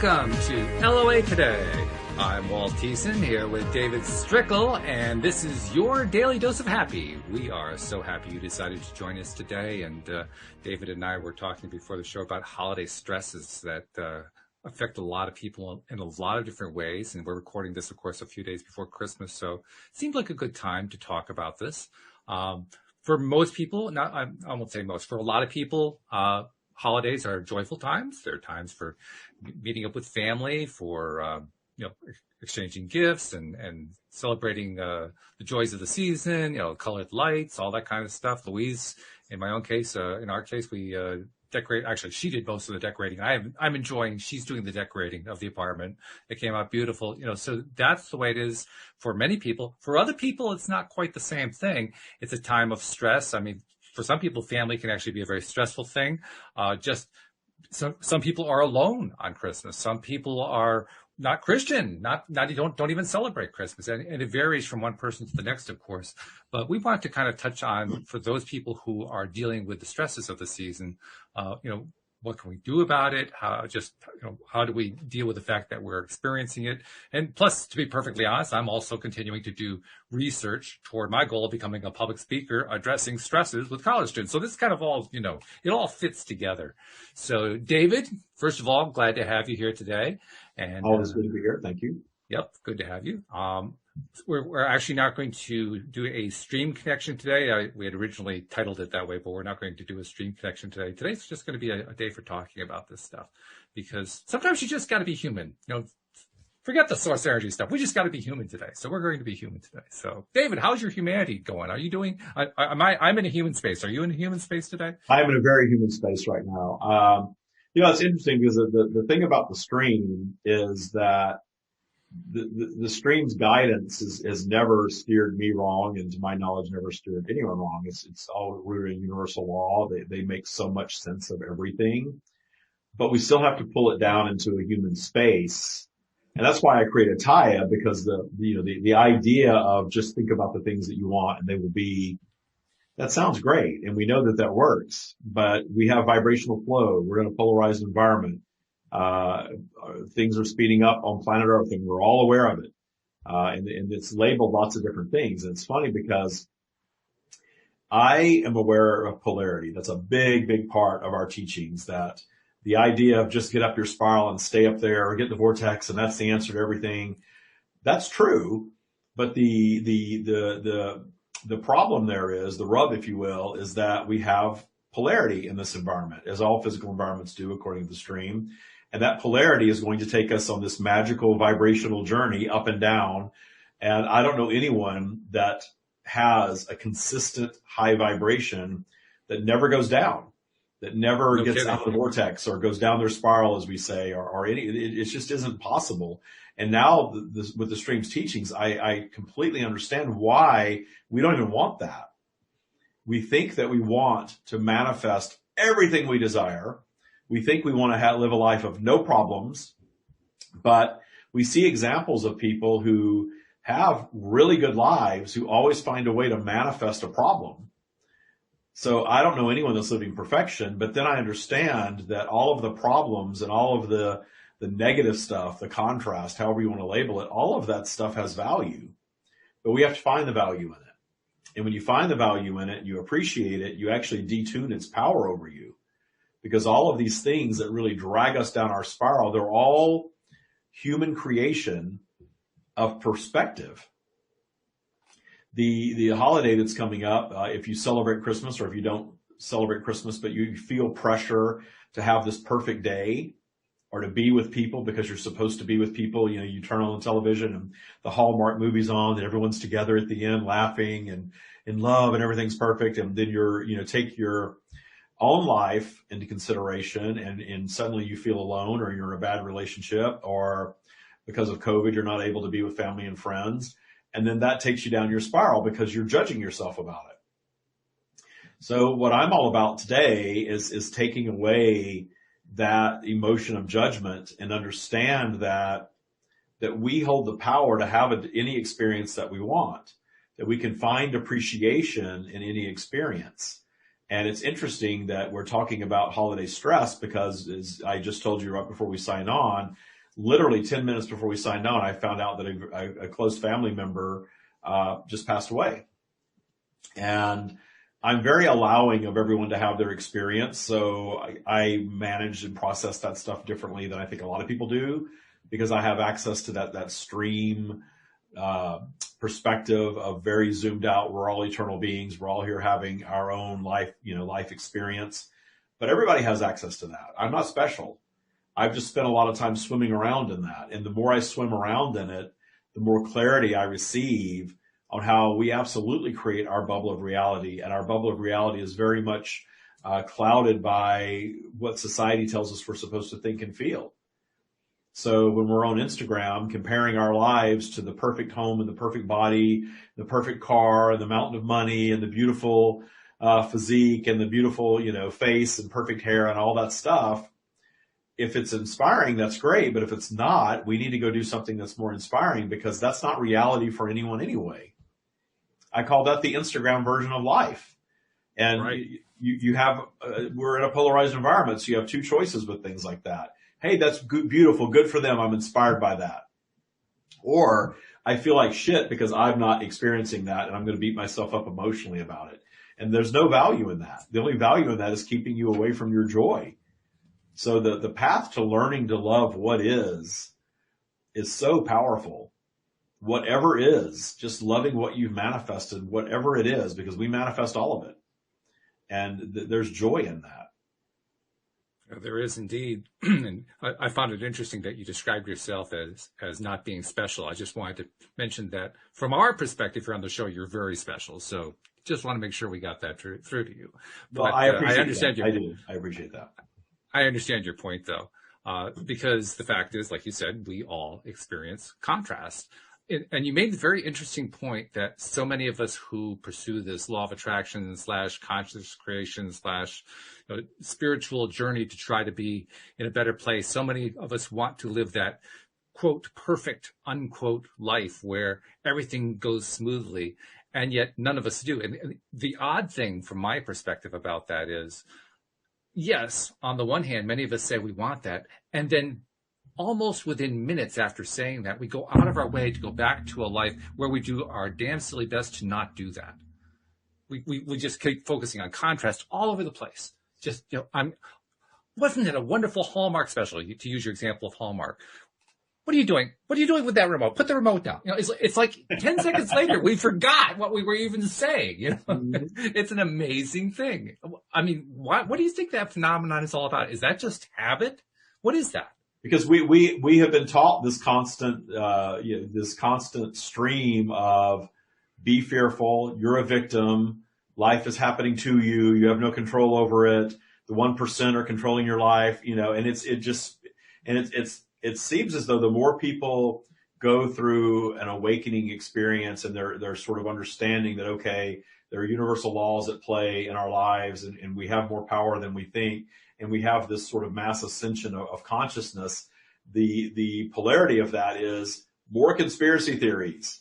Welcome to LOA Today. I'm Walt Thiessen here with David Strickle, and this is your daily dose of happy. We are so happy you decided to join us today, and David and I were talking before the show about holiday stresses that affect a lot of people in a lot of different ways, and we're recording this, of course, a few days before Christmas, so it seemed like a good time to talk about this. For most people, I won't say most, for a lot of people, holidays are joyful times. They're times for meeting up with family, for exchanging gifts and celebrating the joys of the season. Colored lights, all that kind of stuff. Louise, in my own case, in our case, we decorate. Actually, she did most of the decorating. I'm enjoying. She's doing the decorating of the apartment. It came out beautiful. So that's the way it is for many people. For other people, it's not quite the same thing. It's a time of stress. I mean, for some people, family can actually be a very stressful thing. Some people are alone on Christmas. Some people are not Christian, don't even celebrate Christmas. And it varies from one person to the next, of course. But we want to kind of touch on, for those people who are dealing with the stresses of the season, what can we do about it? How do we deal with the fact that we're experiencing it? And plus, to be perfectly honest, I'm also continuing to do research toward my goal of becoming a public speaker addressing stresses with college students. So this kind of all, it all fits together. So David, first of all, glad to have you here today. And always good to be here. Thank you. Yep, good to have you. We're actually not going to do a stream connection today. We had originally titled it that way, but we're not going to do a stream connection today. Today's just going to be a day for talking about this stuff, because sometimes you just got to be human. Forget the source energy stuff. We just got to be human today. So we're going to be human today. So David, how's your humanity going? Are you doing? I'm in a human space. Are you in a human space today? I'm in a very human space right now. It's interesting because the thing about the stream is that the stream's guidance has never steered me wrong, and to my knowledge, never steered anyone wrong. It's all rooted in universal law. They make so much sense of everything, but we still have to pull it down into a human space. And that's why I created Taya, because the idea of just think about the things that you want and they will be, that sounds great. And we know that works, but we have vibrational flow. We're in a polarized environment. Things are speeding up on planet Earth, and we're all aware of it. And it's labeled lots of different things. And it's funny because I am aware of polarity. That's a big, big part of our teachings, that the idea of just get up your spiral and stay up there, or get the vortex, and that's the answer to everything. That's true. But the problem there is, the rub, if you will, is that we have polarity in this environment, as all physical environments do, according to the stream. And that polarity is going to take us on this magical vibrational journey up and down. And I don't know anyone that has a consistent high vibration that never goes down, that never gets out of the vortex or goes down their spiral, as we say, or it just isn't possible. And now with the stream's teachings, I completely understand why we don't even want that. We think that we want to manifest everything we desire. We think we want to live a life of no problems, but we see examples of people who have really good lives who always find a way to manifest a problem. So I don't know anyone that's living perfection, but then I understand that all of the problems and all of the negative stuff, the contrast, however you want to label it, all of that stuff has value, but we have to find the value in it. And when you find the value in it, you appreciate it, you actually detune its power over you. Because all of these things that really drag us down our spiral, they're all human creation of perspective. The holiday that's coming up, if you celebrate Christmas, or if you don't celebrate Christmas, but you feel pressure to have this perfect day, or to be with people because you're supposed to be with people, you turn on the television and the Hallmark movie's on and everyone's together at the end laughing and in love and everything's perfect. And then take your own life into consideration and suddenly you feel alone, or you're in a bad relationship, or because of COVID, you're not able to be with family and friends. And then that takes you down your spiral because you're judging yourself about it. So what I'm all about today is taking away that emotion of judgment and understand that we hold the power to have any experience that we want, that we can find appreciation in any experience. And it's interesting that we're talking about holiday stress because, as I just told you right before we signed on, literally 10 minutes before we signed on, I found out that a close family member just passed away. And I'm very allowing of everyone to have their experience. So I manage and process that stuff differently than I think a lot of people do, because I have access to that stream perspective of very zoomed out. We're all eternal beings. We're all here having our own life, life experience, but everybody has access to that. I'm not special. I've just spent a lot of time swimming around in that. And the more I swim around in it, the more clarity I receive on how we absolutely create our bubble of reality. And our bubble of reality is very much clouded by what society tells us we're supposed to think and feel. So when we're on Instagram comparing our lives to the perfect home and the perfect body, the perfect car and the mountain of money and the beautiful physique and the beautiful, face and perfect hair and all that stuff, if it's inspiring, that's great. But if it's not, we need to go do something that's more inspiring, because that's not reality for anyone anyway. I call that the Instagram version of life. And right. you have, we're in a polarized environment. So you have two choices with things like that. Hey, that's good, beautiful, good for them. I'm inspired by that. Or I feel like shit because I'm not experiencing that, and I'm going to beat myself up emotionally about it. And there's no value in that. The only value in that is keeping you away from your joy. So the path to learning to love what is so powerful. Whatever is, just loving what you've manifested, whatever it is, because we manifest all of it. And there's joy in that. There is indeed. And I found it interesting that you described yourself as not being special. I just wanted to mention that from our perspective here on the show, you're very special. So just want to make sure we got that through to you. Well, but, I appreciate that. I do. I appreciate that. I understand your point, though, because the fact is, like you said, we all experience contrast. And you made the very interesting point that so many of us who pursue this law of attraction / conscious creation / spiritual journey to try to be in a better place, so many of us want to live that, quote, perfect, unquote, life where everything goes smoothly, and yet none of us do. And the odd thing from my perspective about that is, yes, on the one hand, many of us say we want that, and then almost within minutes after saying that, we go out of our way to go back to a life where we do our damn silly best to not do that. We just keep focusing on contrast all over the place. Just, wasn't it a wonderful Hallmark special, to use your example of Hallmark? What are you doing? What are you doing with that remote? Put the remote down. It's like 10 seconds later, we forgot what we were even saying. It's an amazing thing. I mean, what do you think that phenomenon is all about? Is that just habit? What is that? Because we have been taught this constant stream of be fearful, you're a victim, life is happening to you, you have no control over it, the 1% are controlling your life, and it seems as though the more people go through an awakening experience and they're sort of understanding that, okay, there are universal laws at play in our lives, and we have more power than we think, and we have this sort of mass ascension of consciousness, the polarity of that is more conspiracy theories.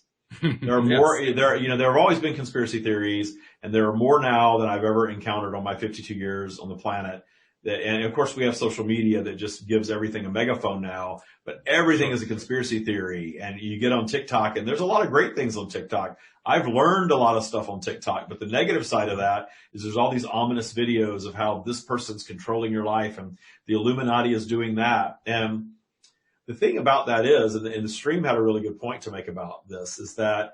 There are more, there have always been conspiracy theories, and there are more now than I've ever encountered on my 52 years on the planet. And of course we have social media that just gives everything a megaphone now, but everything is a conspiracy theory. And you get on TikTok, and there's a lot of great things on TikTok. I've learned a lot of stuff on TikTok, but the negative side of that is there's all these ominous videos of how this person's controlling your life and the Illuminati is doing that. And the thing about that is, and the stream had a really good point to make about this, is that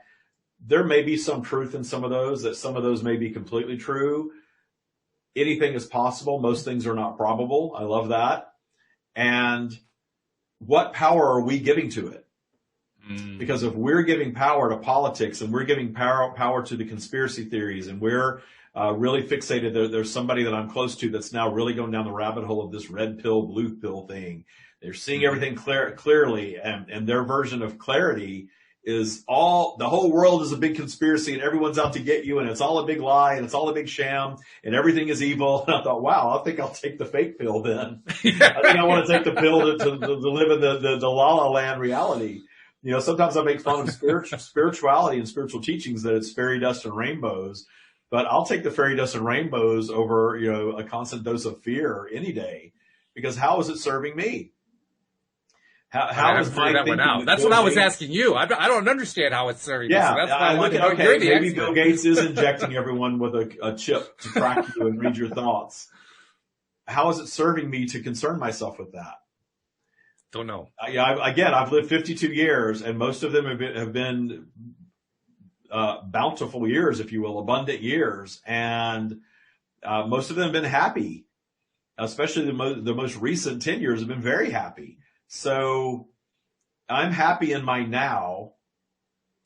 there may be some truth in some of those, that some of those may be completely true. Anything is possible. Most things are not probable. I love that. And what power are we giving to it? Because if we're giving power to politics, and we're giving power to the conspiracy theories, and we're really fixated, there's somebody that I'm close to that's now really going down the rabbit hole of this red pill, blue pill thing. They're seeing everything clearly, and their version of clarity is the whole world is a big conspiracy, and everyone's out to get you, and it's all a big lie, and it's all a big sham, and everything is evil. And I thought, wow, I think I'll take the fake pill then. I think I want to take the pill to live in the la la land reality. Sometimes I make fun of spirituality and spiritual teachings that it's fairy dust and rainbows, but I'll take the fairy dust and rainbows over, a constant dose of fear any day, because how is it serving me? How is my that one thinking? out? That's what I was asking you. I don't understand how it's serving me. Yeah, So that's why I look at, okay, maybe expert. Bill Gates is injecting everyone with a chip to track you and read your thoughts. How is it serving me to concern myself with that? Don't know. I've lived 52 years, and most of them have been bountiful years, if you will, abundant years, and most of them have been happy. Especially the most recent 10 years have been very happy. So I'm happy in my now,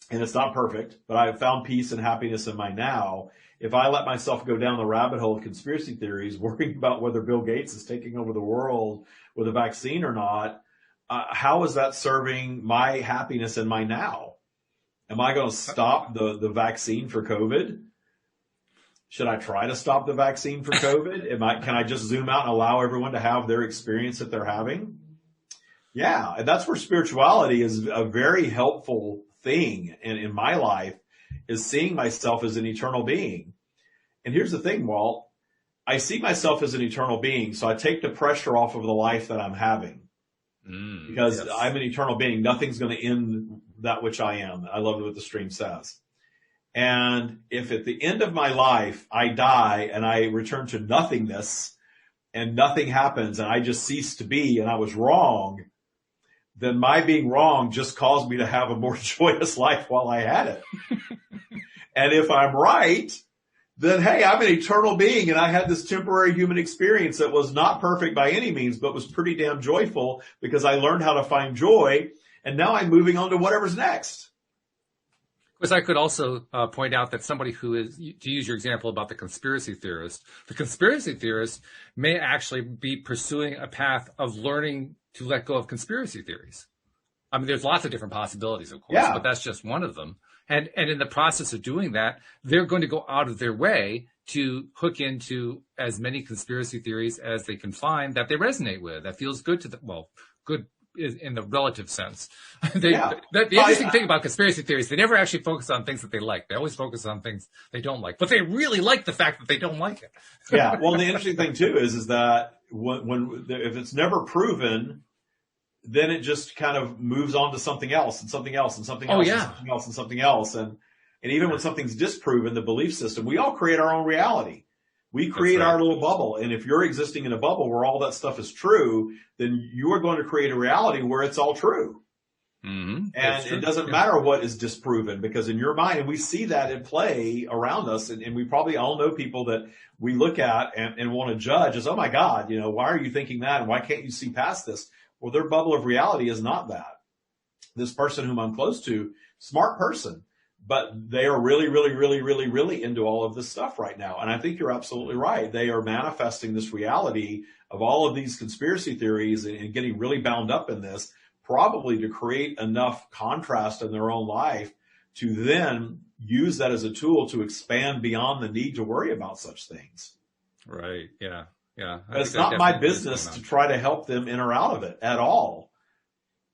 and it's not perfect, but I have found peace and happiness in my now. If I let myself go down the rabbit hole of conspiracy theories, worrying about whether Bill Gates is taking over the world with a vaccine or not, how is that serving my happiness in my now? Am I going to stop the vaccine for COVID? Should I try to stop the vaccine for COVID? Can I just zoom out and allow everyone to have their experience that they're having? Yeah. And that's where spirituality is a very helpful thing in my life, is seeing myself as an eternal being. And here's the thing, Walt, I see myself as an eternal being. So I take the pressure off of the life that I'm having, because yes, I'm an eternal being. Nothing's going to end that which I am. I love what the stream says. And if at the end of my life, I die and I return to nothingness and nothing happens and I just cease to be and I was wrong, then my being wrong just caused me to have a more joyous life while I had it. And if I'm right, then hey, I'm an eternal being and I had this temporary human experience that was not perfect by any means, but was pretty damn joyful because I learned how to find joy. And now I'm moving on to whatever's next. Of course, I could also point out that somebody who is, to use your example about the conspiracy theorist may actually be pursuing a path of learning to let go of conspiracy theories. I mean, there's lots of different possibilities, of course, but that's just one of them. And in the process of doing that, they're going to go out of their way to hook into as many conspiracy theories as they can find that they resonate with, that feels good to them. Well, good is in the relative sense. The interesting thing about conspiracy theories, they never actually focus on things that they like. They always focus on things they don't like, but they really like the fact that they don't like it. Yeah. Well, the interesting thing too is that if it's never proven, then it just kind of moves on to something else and something else and something else and something else and something else. And even when something's disproven, the belief system, we all create our own reality. We create our little bubble. And if you're existing in a bubble where all that stuff is true, then you are going to create a reality where it's all true. Mm-hmm. And it doesn't matter what is disproven, because in your mind, and we see that in play around us, and we probably all know people that we look at and want to judge as, oh my God, why are you thinking that? And why can't you see past this? Well, their bubble of reality is not that. This person whom I'm close to, smart person, but they are really, really, really, really, really into all of this stuff right now. And I think you're absolutely right. They are manifesting this reality of all of these conspiracy theories and getting really bound up in this, probably to create enough contrast in their own life to then use that as a tool to expand beyond the need to worry about such things. Right. Yeah. Yeah. But it's not my business to try to help them in or out of it at all.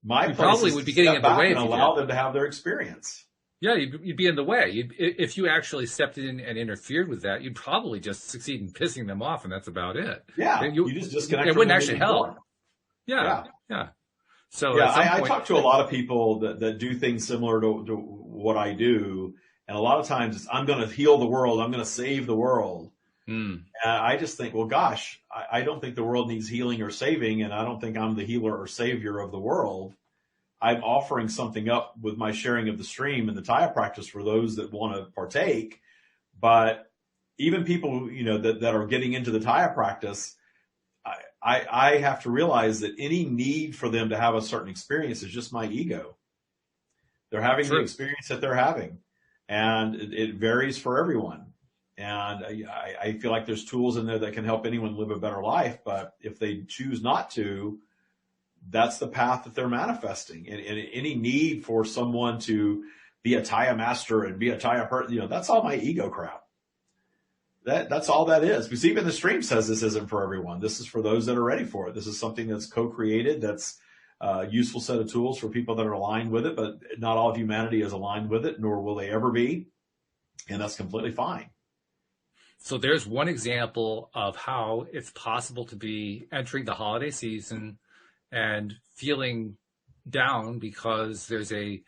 My place probably is would be to getting step in the back way and allow them to have their experience. Yeah, you'd be in the way. If you actually stepped in and interfered with that, you'd probably just succeed in pissing them off, and that's about it. Yeah, you just disconnect. It wouldn't actually help. Yeah. So I talk to a lot of people that do things similar to what I do, and a lot of times it's, I'm going to heal the world, I'm going to save the world. And I just think, well, gosh, I don't think the world needs healing or saving, and I don't think I'm the healer or savior of the world. I'm offering something up with my sharing of the stream and the Taya practice for those that want to partake. But even people, that are getting into the Taya practice, I have to realize that any need for them to have a certain experience is just my ego. They're having the experience that they're having, and it varies for everyone. And I feel like there's tools in there that can help anyone live a better life. But if they choose not to, that's the path that they're manifesting. And any need for someone to be a Taya master and be a Taya person, that's all my ego crap. That's all that is. Because even the stream says this isn't for everyone. This is for those that are ready for it. This is something that's co-created. That's a useful set of tools for people that are aligned with it, but not all of humanity is aligned with it, nor will they ever be. And that's completely fine. So there's one example of how it's possible to be entering the holiday season and feeling down because there's a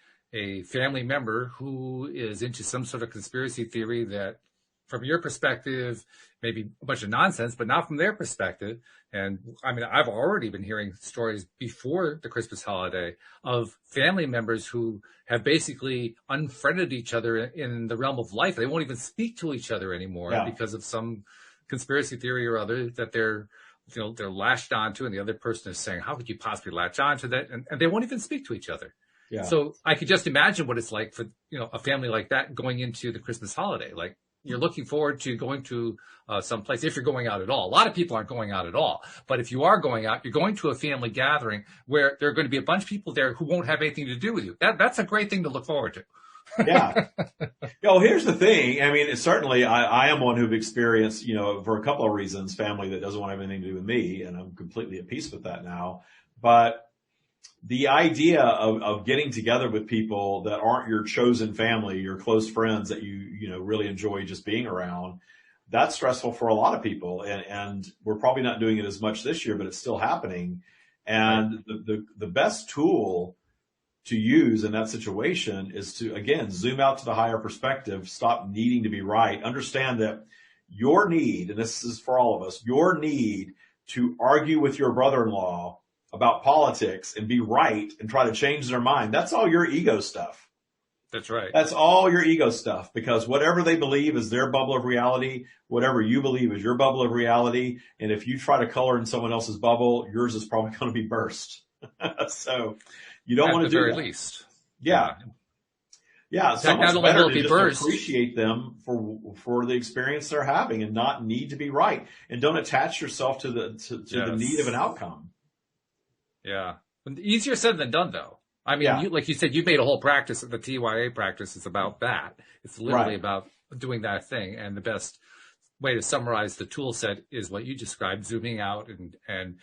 family member who is into some sort of conspiracy theory that, from your perspective, maybe a bunch of nonsense, but not from their perspective. And I mean, I've already been hearing stories before the Christmas holiday of family members who have basically unfriended each other in the realm of life. They won't even speak to each other anymore because of some conspiracy theory or other that they're lashed onto, and the other person is saying, how could you possibly latch onto that? And they won't even speak to each other. Yeah. So I could just imagine what it's like for, a family like that going into the Christmas holiday. Like, you're looking forward to going to some place, if you're going out at all. A lot of people aren't going out at all. But if you are going out, you're going to a family gathering where there are going to be a bunch of people there who won't have anything to do with you. That's a great thing to look forward to. Yeah. Here's the thing. I mean, certainly I am one who've experienced, for a couple of reasons, family that doesn't want to have anything to do with me. And I'm completely at peace with that now. But the idea of getting together with people that aren't your chosen family, your close friends that you really enjoy just being around, that's stressful for a lot of people. And we're probably not doing it as much this year, but it's still happening. And the best tool to use in that situation is to, again, zoom out to the higher perspective, stop needing to be right, understand that your need, and this is for all of us, your need to argue with your brother-in-law about politics and be right and try to change their mind. That's all your ego stuff. That's right. That's all your ego stuff, because whatever they believe is their bubble of reality. Whatever you believe is your bubble of reality. And if you try to color in someone else's bubble, yours is probably going to be burst. So you don't want to do that. At the very least. Yeah. Yeah. So much better to just appreciate them for the experience they're having and not need to be right. And don't attach yourself to the need of an outcome. Yeah. Easier said than done, though. I mean, like you said, you made a whole practice. The TYA practice is about that. It's literally about doing that thing. And the best way to summarize the tool set is what you described, zooming out and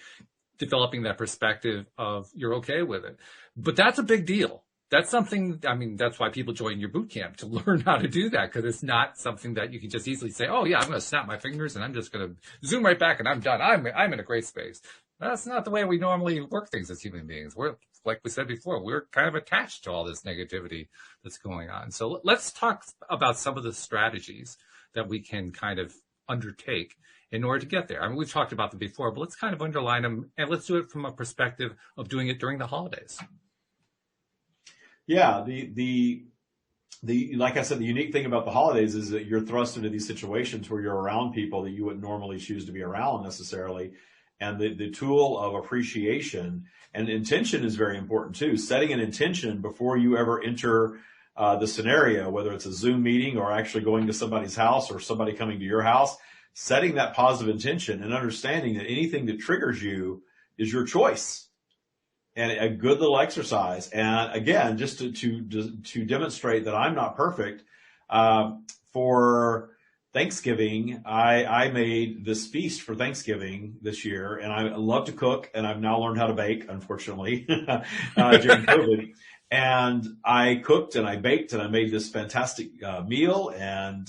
developing that perspective of you're okay with it. But that's a big deal. That's something, I mean, that's why people join your boot camp, to learn how to do that, because it's not something that you can just easily say, oh, yeah, I'm going to snap my fingers and I'm just going to zoom right back and I'm done. I'm in a great space. That's not the way we normally work things as human beings. We're, like we said before, we're kind of attached to all this negativity that's going on. So let's talk about some of the strategies that we can kind of undertake in order to get there. I mean, we've talked about them before, but let's kind of underline them, and let's do it from a perspective of doing it during the holidays. Yeah, the like I said, the unique thing about the holidays is that you're thrust into these situations where you're around people that you wouldn't normally choose to be around necessarily. And the tool of appreciation and intention is very important too. Setting an intention before you ever enter the scenario, whether it's a Zoom meeting or actually going to somebody's house or somebody coming to your house, setting that positive intention and understanding that anything that triggers you is your choice. And a good little exercise. And again, just to demonstrate that I'm not perfect, for Thanksgiving, I made this feast for Thanksgiving this year, and I love to cook, and I've now learned how to bake, unfortunately, during COVID. And I cooked and I baked and I made this fantastic meal, and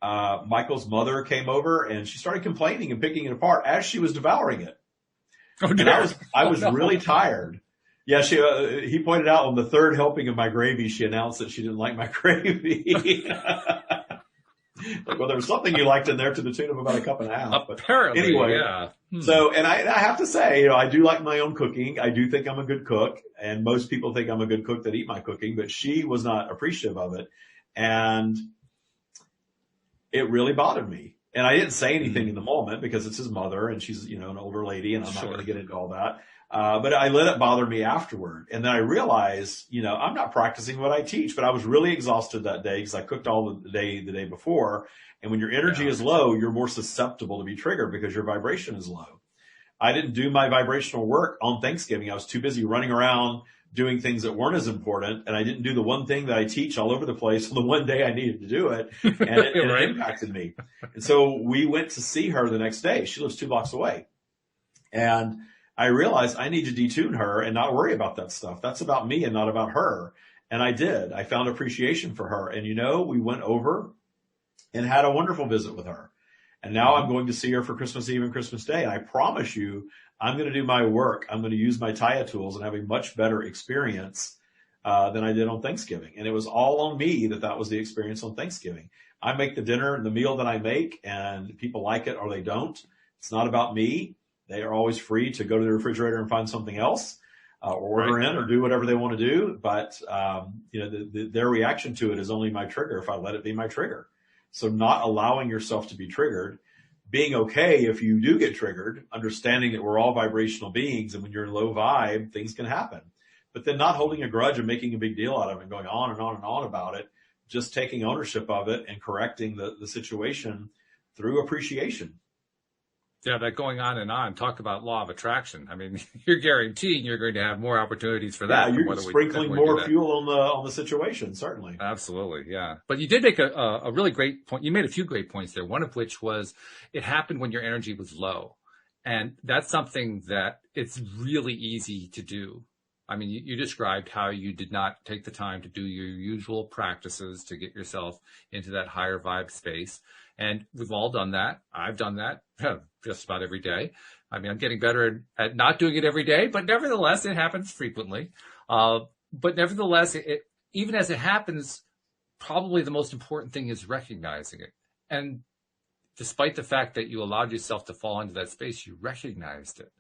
Michael's mother came over and she started complaining and picking it apart as she was devouring it. Oh, and I was really tired. Yeah, he pointed out on the third helping of my gravy, she announced that she didn't like my gravy. Like, well, there was something you liked in there to the tune of about a cup and a half. But apparently, anyway, yeah. So, and I have to say, I do like my own cooking. I do think I'm a good cook, and most people think I'm a good cook that eat my cooking, but she was not appreciative of it. And it really bothered me. And I didn't say anything in the moment because it's his mother and she's, an older lady, and I'm not going to get into all that. But I let it bother me afterward. And then I realized, I'm not practicing what I teach, but I was really exhausted that day because I cooked all the day before. And when your energy is low, you're more susceptible to be triggered because your vibration is low. I didn't do my vibrational work on Thanksgiving. I was too busy running around doing things that weren't as important. And I didn't do the one thing that I teach all over the place on the one day I needed to do it. And it impacted me. And so we went to see her the next day. She lives 2 blocks away. And I realized I need to detune her and not worry about that stuff. That's about me and not about her. And I did. I found appreciation for her. And we went over and had a wonderful visit with her. And now I'm going to see her for Christmas Eve and Christmas Day. And I promise you, I'm going to do my work. I'm going to use my Taya tools and have a much better experience than I did on Thanksgiving. And it was all on me that was the experience on Thanksgiving. I make the dinner and the meal that I make, and people like it or they don't. It's not about me. They are always free to go to the refrigerator and find something else, or order in or do whatever they want to do. But, their reaction to it is only my trigger if I let it be my trigger. So not allowing yourself to be triggered, being okay if you do get triggered, understanding that we're all vibrational beings, and when you're in low vibe, things can happen. But then not holding a grudge and making a big deal out of it and going on and on and on about it, just taking ownership of it and correcting the situation through appreciation. Yeah, that going on and on. Talk about law of attraction. I mean, you're guaranteeing you're going to have more opportunities for that. Yeah, you're sprinkling more fuel on the situation, certainly. Absolutely, yeah. But you did make a really great point. You made a few great points there, one of which was it happened when your energy was low. And that's something that it's really easy to do. I mean, you described how you did not take the time to do your usual practices to get yourself into that higher vibe space. And we've all done that. I've done that just about every day. I mean, I'm getting better at not doing it every day, but nevertheless, it happens frequently. But nevertheless, even as it happens, probably the most important thing is recognizing it. And despite the fact that you allowed yourself to fall into that space, you recognized it.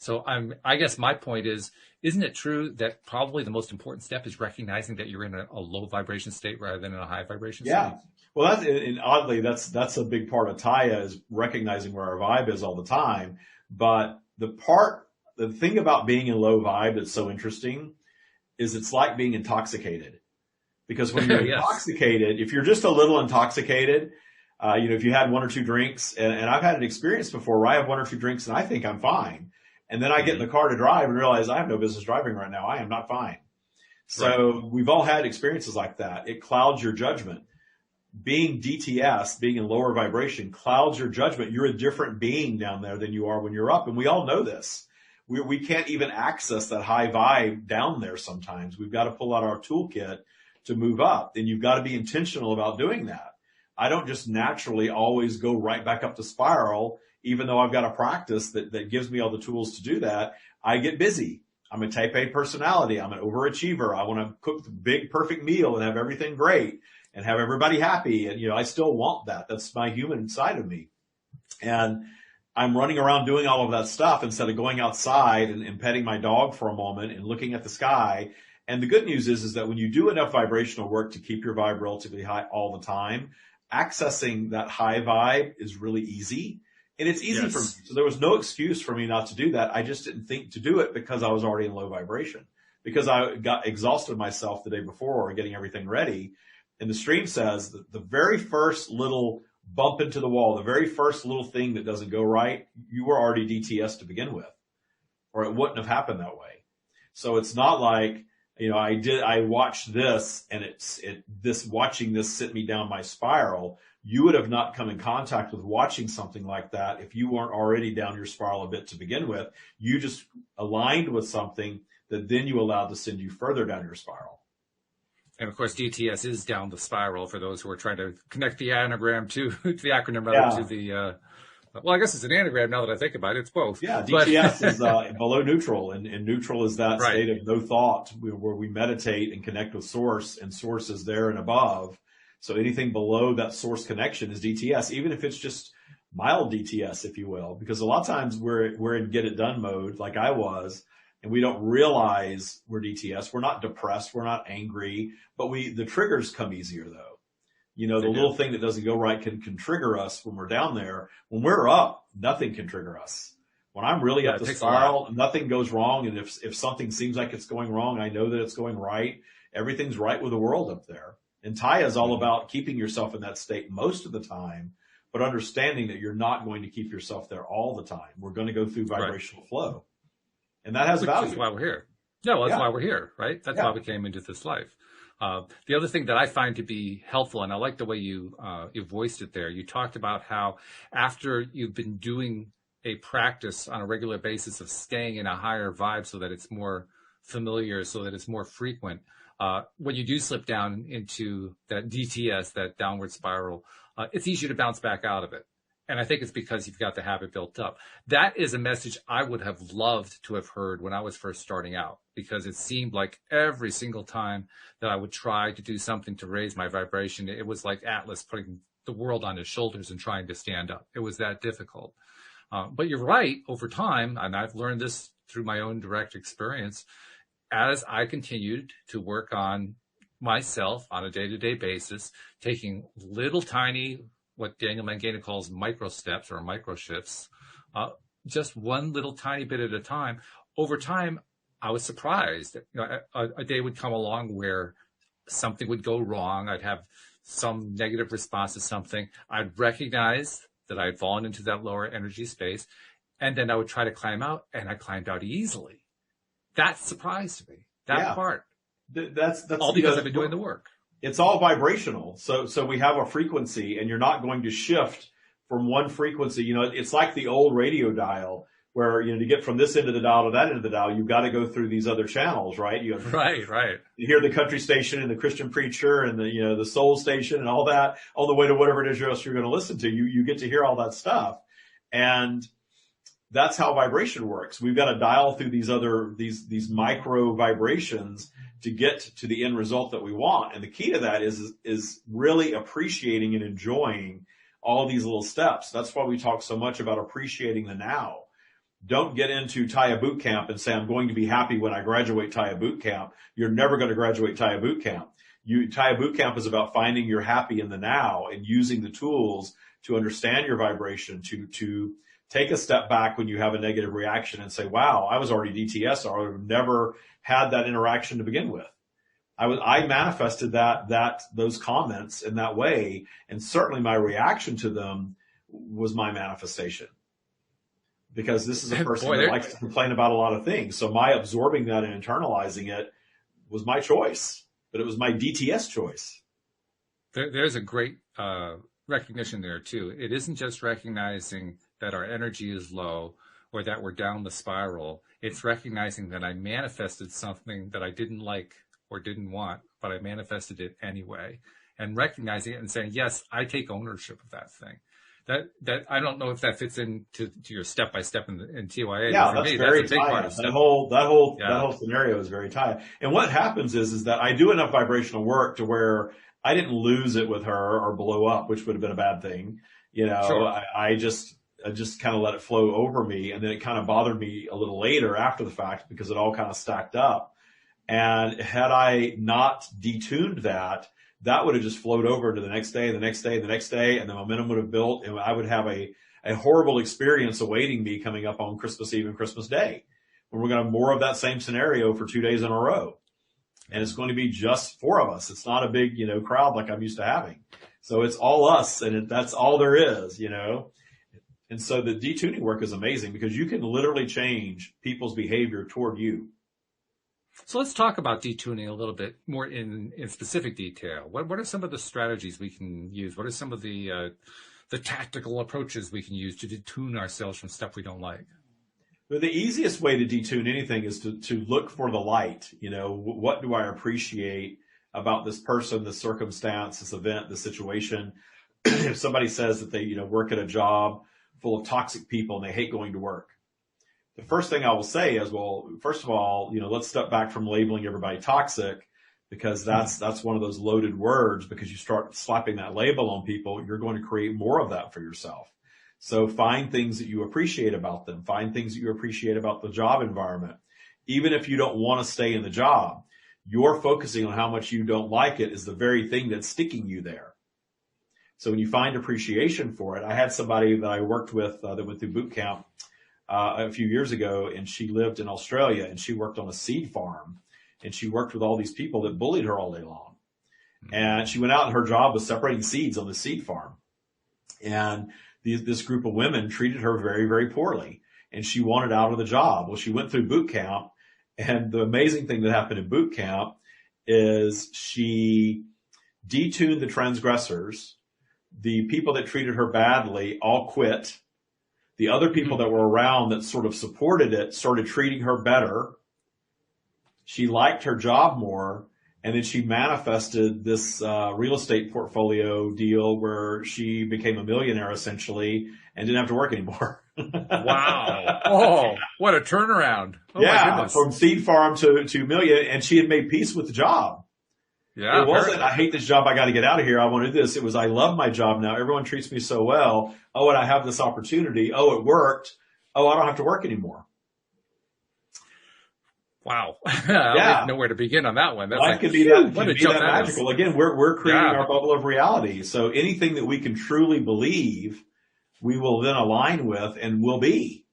So I guess my point is, isn't it true that probably the most important step is recognizing that you're in a low vibration state rather than in a high vibration state? Yeah. Well, oddly, that's a big part of Taya, is recognizing where our vibe is all the time. But the thing about being in low vibe that's so interesting is it's like being intoxicated. Because when you're intoxicated, if you're just a little intoxicated, if you had one or two drinks, and I've had an experience before where I have one or two drinks and I think I'm fine. And then I get in the car to drive and realize I have no business driving right now. I am not fine. So we've all had experiences like that. It clouds your judgment. Being DTS, being in lower vibration, clouds your judgment. You're a different being down there than you are when you're up. And we all know this. We can't even access that high vibe down there sometimes. We've got to pull out our toolkit to move up. And you've got to be intentional about doing that. I don't just naturally always go right back up to spiral, even though I've got a practice that gives me all the tools to do that. I get busy. I'm a type A personality. I'm an overachiever. I want to cook the big, perfect meal and have everything great and have everybody happy. And, I still want that. That's my human side of me. And I'm running around doing all of that stuff instead of going outside and petting my dog for a moment and looking at the sky. And the good news is that when you do enough vibrational work to keep your vibe relatively high all the time, accessing that high vibe is really easy. And it's easy for me. So there was no excuse for me not to do that. I just didn't think to do it because I was already in low vibration, because I got exhausted myself the day before getting everything ready. And the stream says that the very first little bump into the wall, the very first little thing that doesn't go right, you were already DTS to begin with, or it wouldn't have happened that way. So it's not like, I watched this and watching this sent me down my spiral. You would have not come in contact with watching something like that if you weren't already down your spiral a bit to begin with. You just aligned with something that then you allowed to send you further down your spiral. And of course, DTS is down the spiral for those who are trying to connect the anagram to the acronym rather to the, well, I guess it's an anagram now that I think about it. It's both. Yeah, DTS is below neutral, and neutral is that state of no thought where we meditate and connect with source, and source is there and above. So anything below that source connection is DTS, even if it's just mild DTS, if you will, because a lot of times we're in get it done mode like I was, and we don't realize we're DTS. We're not depressed. We're not angry, but the triggers come easier though. The little thing that doesn't go right can trigger us when we're down there. When we're up, nothing can trigger us. When I'm really up the spiral, nothing goes wrong. And if something seems like it's going wrong, I know that it's going right. Everything's right with the world up there. And Taya is all about keeping yourself in that state most of the time, but understanding that you're not going to keep yourself there all the time. We're going to go through vibrational flow. And that has value. That's why we're here. No, that's why we're here, right? That's why we came into this life. The other thing that I find to be helpful, and I like the way you voiced it there, you talked about how after you've been doing a practice on a regular basis of staying in a higher vibe so that it's more familiar, so that it's more frequent, when you do slip down into that DTS, that downward spiral, it's easier to bounce back out of it. And I think it's because you've got the habit built up. That is a message I would have loved to have heard when I was first starting out, because it seemed like every single time that I would try to do something to raise my vibration, it was like Atlas putting the world on his shoulders and trying to stand up. It was that difficult. But you're right, over time, and I've learned this through my own direct experience, as I continued to work on myself on a day-to-day basis, taking little tiny, what Daniel Mangena calls micro steps or micro shifts, just one little tiny bit at a time. Over time, I was surprised. A day would come along where something would go wrong. I'd have some negative response to something. I'd recognize that I'd fallen into that lower energy space, and then I would try to climb out, and I climbed out easily. That surprised me. That part. That's all because I've been doing the work. It's all vibrational. So we have a frequency, and you're not going to shift from one frequency. It's like the old radio dial where, to get from this end of the dial to that end of the dial, you've got to go through these other channels, right? Right. You hear the country station and the Christian preacher and the soul station and all that, all the way to whatever it is you're going to listen to. You get to hear all that stuff. And that's how vibration works. We've got to dial through these micro vibrations to get to the end result that we want. And the key to that is really appreciating and enjoying all these little steps. That's why we talk so much about appreciating the now. Don't get into Taya Boot Camp and say, I'm going to be happy when I graduate Taya Boot Camp. You're never going to graduate Taya Boot Camp. Taya Boot Camp is about finding your happy in the now and using the tools to understand your vibration, to take a step back when you have a negative reaction and say, wow, I was already DTS, or I would have never had that interaction to begin with. I manifested those comments in that way, and certainly my reaction to them was my manifestation. Because this is a person that likes to complain about a lot of things. So my absorbing that and internalizing it was my choice, but it was my DTS choice. There's a great recognition there too. It isn't just recognizing that our energy is low or that we're down the spiral. It's recognizing that I manifested something that I didn't like or didn't want, but I manifested it anyway, and recognizing it and saying, yes, I take ownership of that thing. That I don't know if that fits into your step by step in TYA. Yeah, that's very Taya. That whole scenario is very Taya. And what happens is that I do enough vibrational work to where I didn't lose it with her or blow up, which would have been a bad thing. Sure. I just kind of let it flow over me, and then it kind of bothered me a little later after the fact because it all kind of stacked up. And had I not detuned that would have just flowed over to the next day, the next day, the next day, and the momentum would have built, and I would have a horrible experience awaiting me coming up on Christmas Eve and Christmas Day, when we're going to have more of that same scenario for 2 days in a row. And it's going to be just 4 of us. It's not a big, crowd like I'm used to having. So it's all us, and that's all there is, And so the detuning work is amazing because you can literally change people's behavior toward you. So let's talk about detuning a little bit more in specific detail. What are some of the strategies we can use? What are some of the tactical approaches we can use to detune ourselves from stuff we don't like? Well, the easiest way to detune anything is to look for the light. What do I appreciate about this person, this circumstance, this event, this situation? If somebody says that they, work at a job full of toxic people and they hate going to work, the first thing I will say is, well, first of all, let's step back from labeling everybody toxic, because that's one of those loaded words. Because you start slapping that label on people, you're going to create more of that for yourself. So find things that you appreciate about them. Find things that you appreciate about the job environment. Even if you don't want to stay in the job, you're focusing on how much you don't like it is the very thing that's sticking you there. So when you find appreciation for it, I had somebody that I worked with that went through boot camp a few years ago, and she lived in Australia, and she worked on a seed farm, and she worked with all these people that bullied her all day long. And she went out, and her job was separating seeds on the seed farm. And this group of women treated her very, very poorly, and she wanted out of the job. Well, she went through boot camp, and the amazing thing that happened in boot camp is she detuned the transgressors. The people that treated her badly all quit. The other people that were around that sort of supported it started treating her better. She liked her job more, And then she manifested this real estate portfolio deal where she became a millionaire essentially and didn't have to work anymore. Wow. Oh, what a turnaround. Oh my Yeah, goodness. from seed farm to million, and she had made peace with the job. Yeah. It wasn't, I hate this job, I got to get out of here, I want to do this. It was, I love my job now. Everyone treats me so well. Oh, and I have this opportunity. Oh, it worked. Oh, I don't have to work anymore. Wow. I don't Yeah. even know where to begin on that one. That's Life like, can be phew, that, what can a be jump that that is. magical. Again, we're creating Yeah. our bubble of reality. So anything that we can truly believe, we will then align with and will be.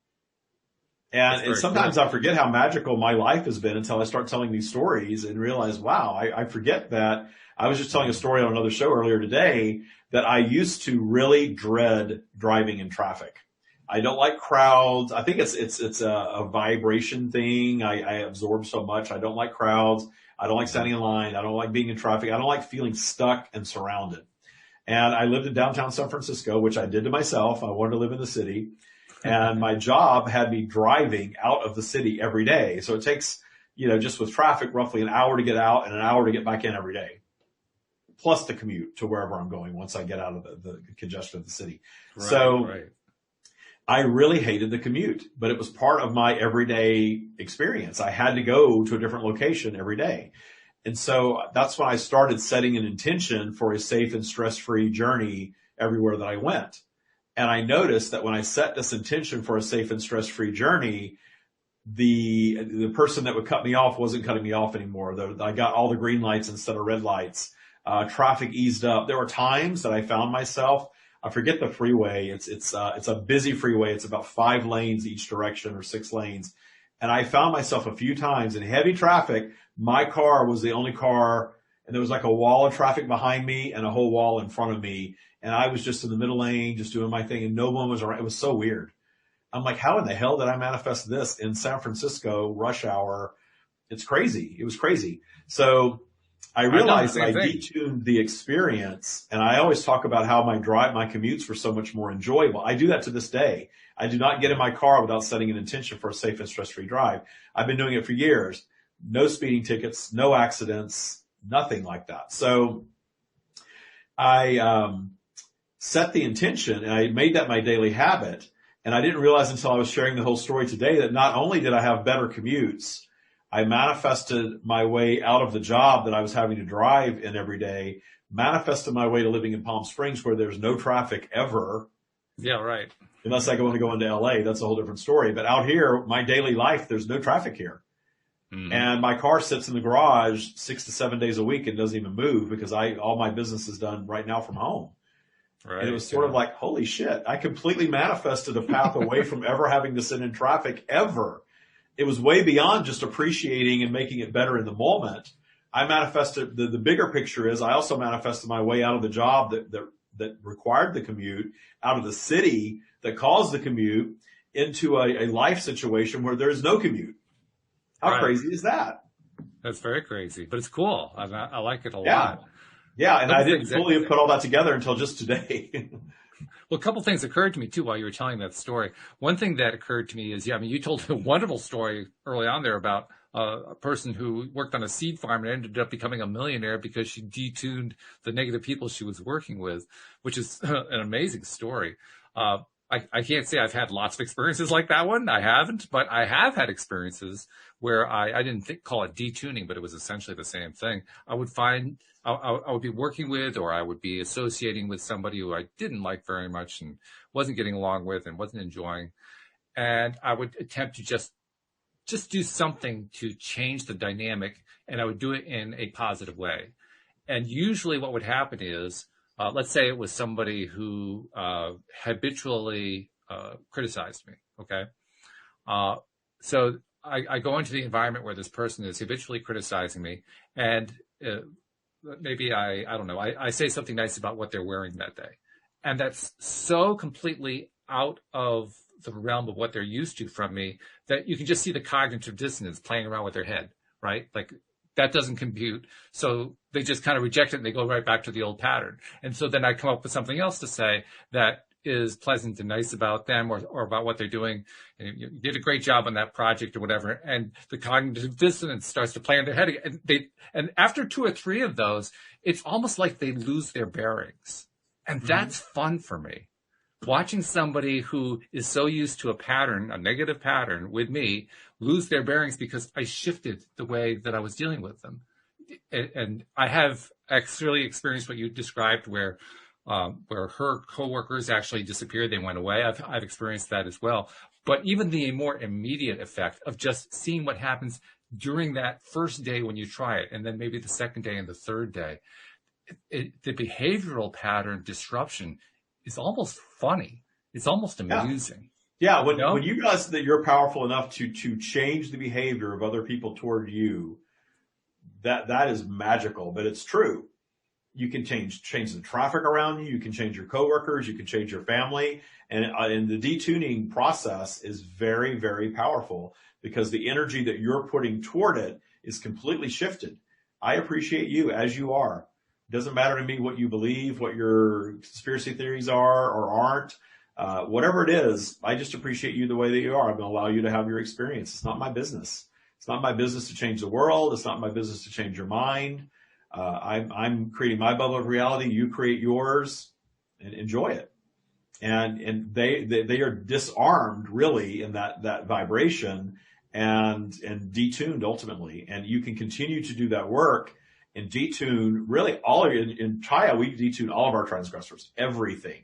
That's And very sometimes cool. I forget how magical my life has been until I start telling these stories and realize, wow, I forget that. I was just telling a story on another show earlier today that I used to really dread driving in traffic. I don't like crowds. I think it's a vibration thing. I absorb so much. I don't like crowds. I don't like standing in line. I don't like being in traffic. I don't like feeling stuck and surrounded. And I lived in downtown San Francisco, which I did to myself. I wanted to live in the city. And my job had me driving out of the city every day. So it takes, just with traffic, roughly an hour to get out and an hour to get back in every day, plus the commute to wherever I'm going once I get out of the congestion of the city. Right, So right. I really hated the commute, but it was part of my everyday experience. I had to go to a different location every day. And so that's when I started setting an intention for a safe and stress-free journey everywhere that I went. And I noticed that when I set this intention for a safe and stress-free journey, the person that would cut me off wasn't cutting me off anymore. I got all the green lights instead of red lights. Traffic eased up. There were times that I found myself, I forget the freeway. It's a busy freeway. It's about 5 lanes each direction or 6 lanes. And I found myself a few times in heavy traffic. My car was the only car, and there was like a wall of traffic behind me and a whole wall in front of me. And I was just in the middle lane, just doing my thing, and no one was around. It was so weird. I'm like, how in the hell did I manifest this in San Francisco rush hour? It's crazy. It was crazy. So I realized that I detuned the experience, and I always talk about how my commutes were so much more enjoyable. I do that to this day. I do not get in my car without setting an intention for a safe and stress-free drive. I've been doing it for years. No speeding tickets, no accidents, nothing like that. So I set the intention, and I made that my daily habit. And I didn't realize until I was sharing the whole story today that not only did I have better commutes, I manifested my way out of the job that I was having to drive in every day, manifested my way to living in Palm Springs where there's no traffic ever. Yeah, right. Unless I want to go into LA, that's a whole different story. But out here, my daily life, there's no traffic here. Mm-hmm. And my car sits in the garage 6 to 7 days a week and doesn't even move because all my business is done right now from home. Right. And it was sort of like, holy shit, I completely manifested a path away from ever having to sit in traffic ever. It was way beyond just appreciating and making it better in the moment. I manifested, the bigger picture is I also manifested my way out of the job that required the commute, out of the city that caused the commute, into a life situation where there is no commute. How crazy is that? That's very crazy, but it's cool. I like it a lot. Yeah, and I didn't fully put all that together until just today. Well, a couple things occurred to me, too, while you were telling that story. One thing that occurred to me is, you told a wonderful story early on there about a person who worked on a seed farm and ended up becoming a millionaire because she detuned the negative people she was working with, which is an amazing story. I can't say I've had lots of experiences like that one. I haven't, but I have had experiences where I didn't call it detuning, but it was essentially the same thing. I would find I would be working with, or I would be associating with somebody who I didn't like very much and wasn't getting along with and wasn't enjoying. And I would attempt to just do something to change the dynamic, and I would do it in a positive way. And usually what would happen is, let's say it was somebody who habitually criticized me, okay? So I go into the environment where this person is habitually criticizing me, and maybe I don't know, I say something nice about what they're wearing that day. And that's so completely out of the realm of what they're used to from me that you can just see the cognitive dissonance playing around with their head, right? Like, that doesn't compute. So they just kind of reject it and they go right back to the old pattern. And so then I come up with something else to say that is pleasant and nice about them or about what they're doing, and you did a great job on that project or whatever, and the cognitive dissonance starts to play in their head again. And after 2 or 3 of those, it's almost like they lose their bearings. And that's fun for me. Watching somebody who is so used to a pattern, a negative pattern with me, lose their bearings because I shifted the way that I was dealing with them. And I have actually experienced what you described where her coworkers actually disappeared. They went away. I've experienced that as well. But even the more immediate effect of just seeing what happens during that first day when you try it, and then maybe the second day and the third day, the behavioral pattern disruption is almost funny. It's almost amusing. Yeah. When you realize that you're powerful enough to change the behavior of other people toward you, that is magical, but it's true. You can change the traffic around you. You can change your coworkers. You can change your family. And the detuning process is very, very powerful because the energy that you're putting toward it is completely shifted. I appreciate you as you are. It doesn't matter to me what you believe, what your conspiracy theories are or aren't. Whatever it is, I just appreciate you the way that you are. I'm going to allow you to have your experience. It's not my business. It's not my business to change the world. It's not my business to change your mind. I'm creating my bubble of reality. You create yours and enjoy it. And they are disarmed really in that vibration and detuned ultimately. And you can continue to do that work and detune really in Taya, we detune all of our transgressors, everything,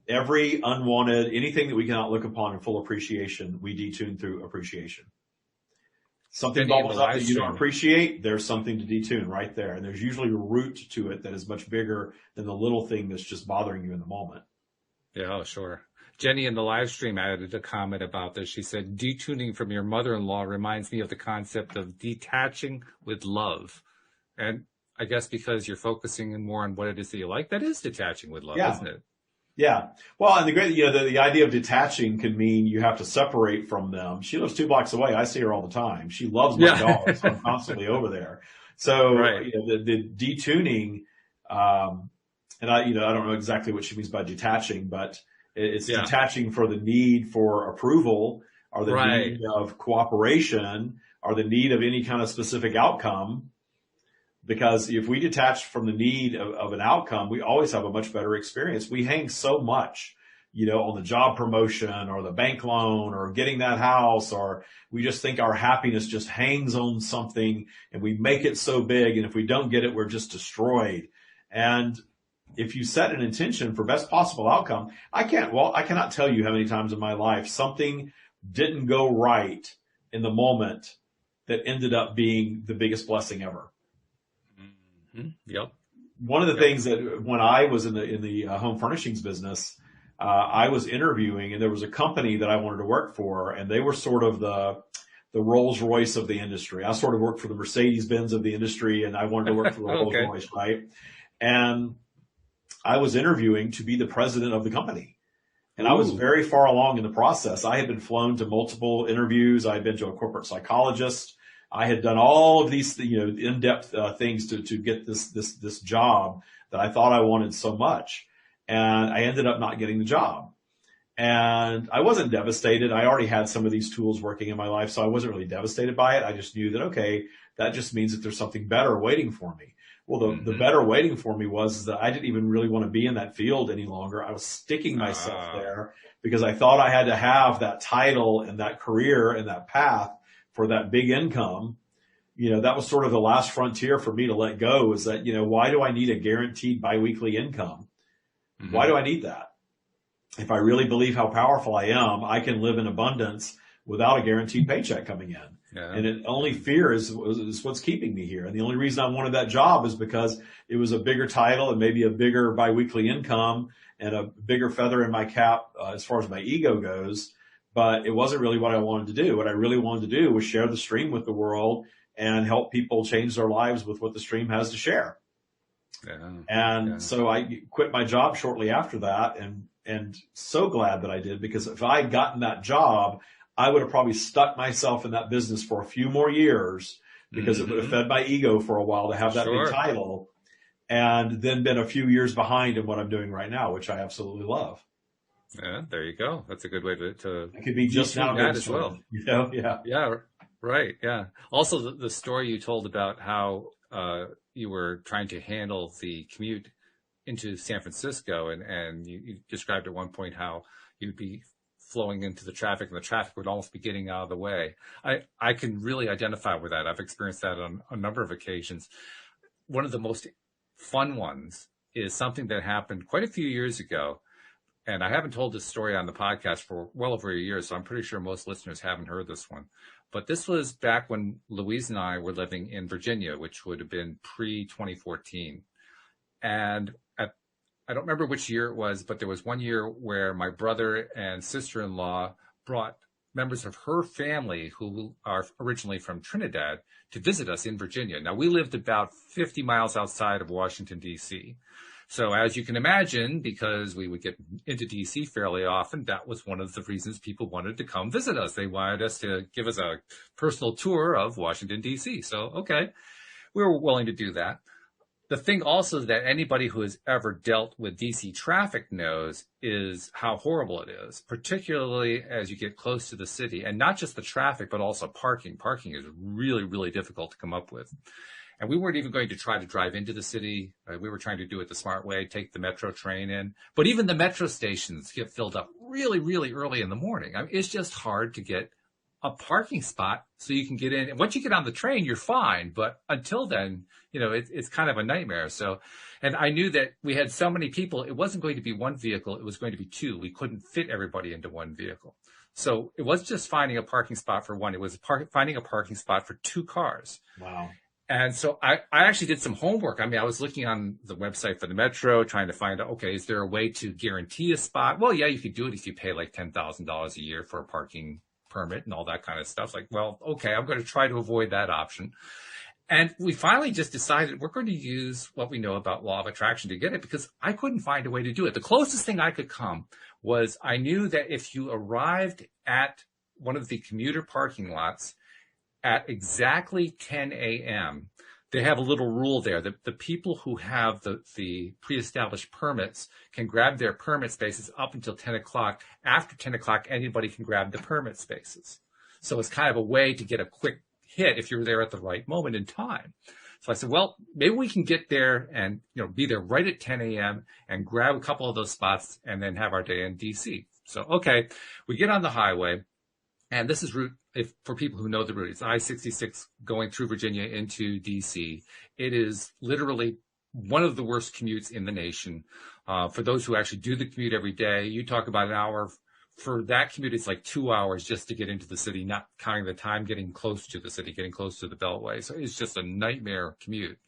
every unwanted, anything that we cannot look upon in full appreciation, we detune through appreciation. Something bubbles up that you don't appreciate, there's something to detune right there. And there's usually a root to it that is much bigger than the little thing that's just bothering you in the moment. Yeah, oh, sure. Jenny in the live stream added a comment about this. She said, detuning from your mother-in-law reminds me of the concept of detaching with love. And I guess because you're focusing more on what it is that you like, that is detaching with love, isn't it? Yeah. Well, and the idea of detaching can mean you have to separate from them. She lives 2 blocks away. I see her all the time. She loves my dog, so I'm constantly over there. So the detuning, and I don't know exactly what she means by detaching, but it's detaching for the need for approval or the need of cooperation or the need of any kind of specific outcome. Because if we detach from the need of an outcome, we always have a much better experience. We hang so much, on the job promotion or the bank loan or getting that house, or we just think our happiness just hangs on something and we make it so big. And if we don't get it, we're just destroyed. And if you set an intention for best possible outcome, I cannot tell you how many times in my life something didn't go right in the moment that ended up being the biggest blessing ever. Yep. One of the things that when I was in the home furnishings business, I was interviewing, and there was a company that I wanted to work for, and they were sort of the Rolls Royce of the industry. I sort of worked for the Mercedes Benz of the industry, and I wanted to work for the Rolls Royce, right? And I was interviewing to be the president of the company. And I was very far along in the process. I had been flown to multiple interviews. I had been to a corporate psychologist. I had done all of these, in-depth things to get this job that I thought I wanted so much. And I ended up not getting the job. And I wasn't devastated. I already had some of these tools working in my life, so I wasn't really devastated by it. I just knew that, okay, that just means that there's something better waiting for me. Well, the better waiting for me was that I didn't even really want to be in that field any longer. I was sticking myself there because I thought I had to have that title and that career and that path for that big income. That was sort of the last frontier for me to let go, is that, why do I need a guaranteed biweekly income? Mm-hmm. Why do I need that? If I really believe how powerful I am, I can live in abundance without a guaranteed paycheck coming in. Yeah. And only fear is what's keeping me here. And the only reason I wanted that job is because it was a bigger title and maybe a bigger biweekly income and a bigger feather in my cap as far as my ego goes. But it wasn't really what I wanted to do. What I really wanted to do was share the stream with the world and help people change their lives with what the stream has to share. So I quit my job shortly after that, and so glad that I did, because if I had gotten that job, I would have probably stuck myself in that business for a few more years, because it would have fed my ego for a while to have that big title, and then been a few years behind in what I'm doing right now, which I absolutely love. Yeah, there you go. That's a good way to It could be just now that getting as well. started, you know? Yeah. Yeah, right. Yeah. Also, the story you told about how you were trying to handle the commute into San Francisco, and you described at one point how you'd be flowing into the traffic, and the traffic would almost be getting out of the way. I can really identify with that. I've experienced that on a number of occasions. One of the most fun ones is something that happened quite a few years ago. And I haven't told this story on the podcast for well over a year, so I'm pretty sure most listeners haven't heard this one. But this was back when Louise and I were living in Virginia, which would have been pre-2014. And I don't remember which year it was, but there was one year where my brother and sister-in-law brought members of her family who are originally from Trinidad to visit us in Virginia. Now, we lived about 50 miles outside of Washington, D.C. So as you can imagine, because we would get into D.C. fairly often, that was one of the reasons people wanted to come visit us. They wanted us to give us a personal tour of Washington, D.C. So, okay, we were willing to do that. The thing also that anybody who has ever dealt with DC traffic knows is how horrible it is, particularly as you get close to the city, and not just the traffic, but also parking. Parking is really, really difficult to come up with. And we weren't even going to try to drive into the city. We were trying to do it the smart way, take the metro train in. But even the metro stations get filled up really, really early in the morning. I mean, it's just hard to get a parking spot so you can get in. And once you get on the train, you're fine. But until then, you know, it's kind of a nightmare. So, and I knew that we had so many people, it wasn't going to be one vehicle. It was going to be two. We couldn't fit everybody into one vehicle. So it was just finding a parking spot for one. It was finding a parking spot for two cars. Wow. And so I actually did some homework. I mean, I was looking on the website for the Metro, trying to find out, okay, is there a way to guarantee a spot? Well, yeah, you could do it if you pay like $10,000 a year for a parking permit and all that kind of stuff. Like, well, okay, I'm going to try to avoid that option. And we finally just decided we're going to use what we know about law of attraction to get it, because I couldn't find a way to do it. The closest thing I could come was I knew that if you arrived at one of the commuter parking lots at exactly 10 a.m., they have a little rule there that the people who have the pre-established permits can grab their permit spaces up until 10 o'clock. After 10 o'clock, anybody can grab the permit spaces. So it's kind of a way to get a quick hit if you're there at the right moment in time. So I said, well, maybe we can get there and, you know, be there right at 10 a.m. and grab a couple of those spots and then have our day in DC. So, okay, we get on the highway, and this is route, if for people who know the route, it's I-66 going through Virginia into DC. It is literally one of the worst commutes in the nation. For those who actually do the commute every day, you talk about an hour. For that commute, it's like 2 hours just to get into the city, not counting the time getting close to the city, getting close to the Beltway. So it's just a nightmare commute.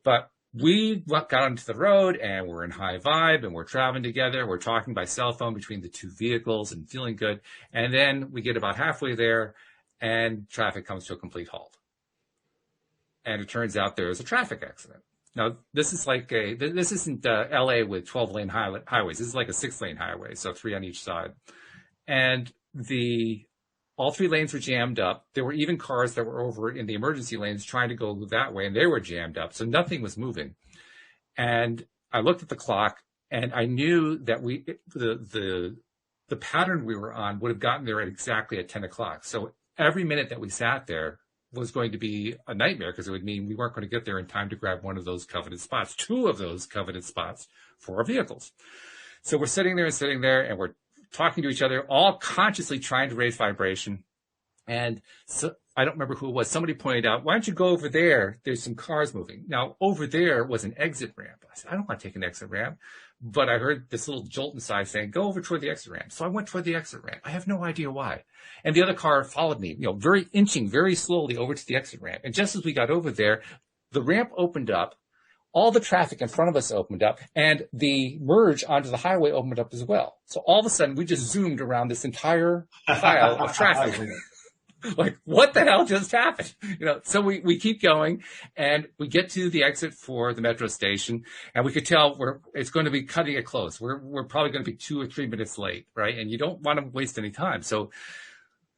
But we got onto the road and we're in high vibe and we're traveling together. We're talking by cell phone between the two vehicles and feeling good. And then we get about halfway there and traffic comes to a complete halt. And it turns out there is a traffic accident. Now, this isn't LA with 12-lane highways. This is like a 6-lane highway, so 3 on each side. And all 3 lanes were jammed up. There were even cars that were over in the emergency lanes trying to go that way, and they were jammed up, so nothing was moving. And I looked at the clock, and I knew that the pattern we were on would have gotten there exactly at 10 o'clock. So every minute that we sat there was going to be a nightmare, because it would mean we weren't going to get there in time to grab one of those coveted spots, 2 of those coveted spots for our vehicles. So we're sitting there, and we're talking to each other, all consciously trying to raise vibration. And so I don't remember who it was. Somebody pointed out, why don't you go over there? There's some cars moving. Now, over there was an exit ramp. I said, I don't want to take an exit ramp. But I heard this little jolt inside saying, go over toward the exit ramp. So I went toward the exit ramp. I have no idea why. And the other car followed me, inching very slowly over to the exit ramp. And just as we got over there, the ramp opened up. All the traffic in front of us opened up, and the merge onto the highway opened up as well. So all of a sudden, we just zoomed around this entire pile of traffic. Like, what the hell just happened? So we keep going, and we get to the exit for the metro station, and we could tell it's going to be cutting it close. We're probably going to be 2 or 3 minutes late, right? And you don't want to waste any time. So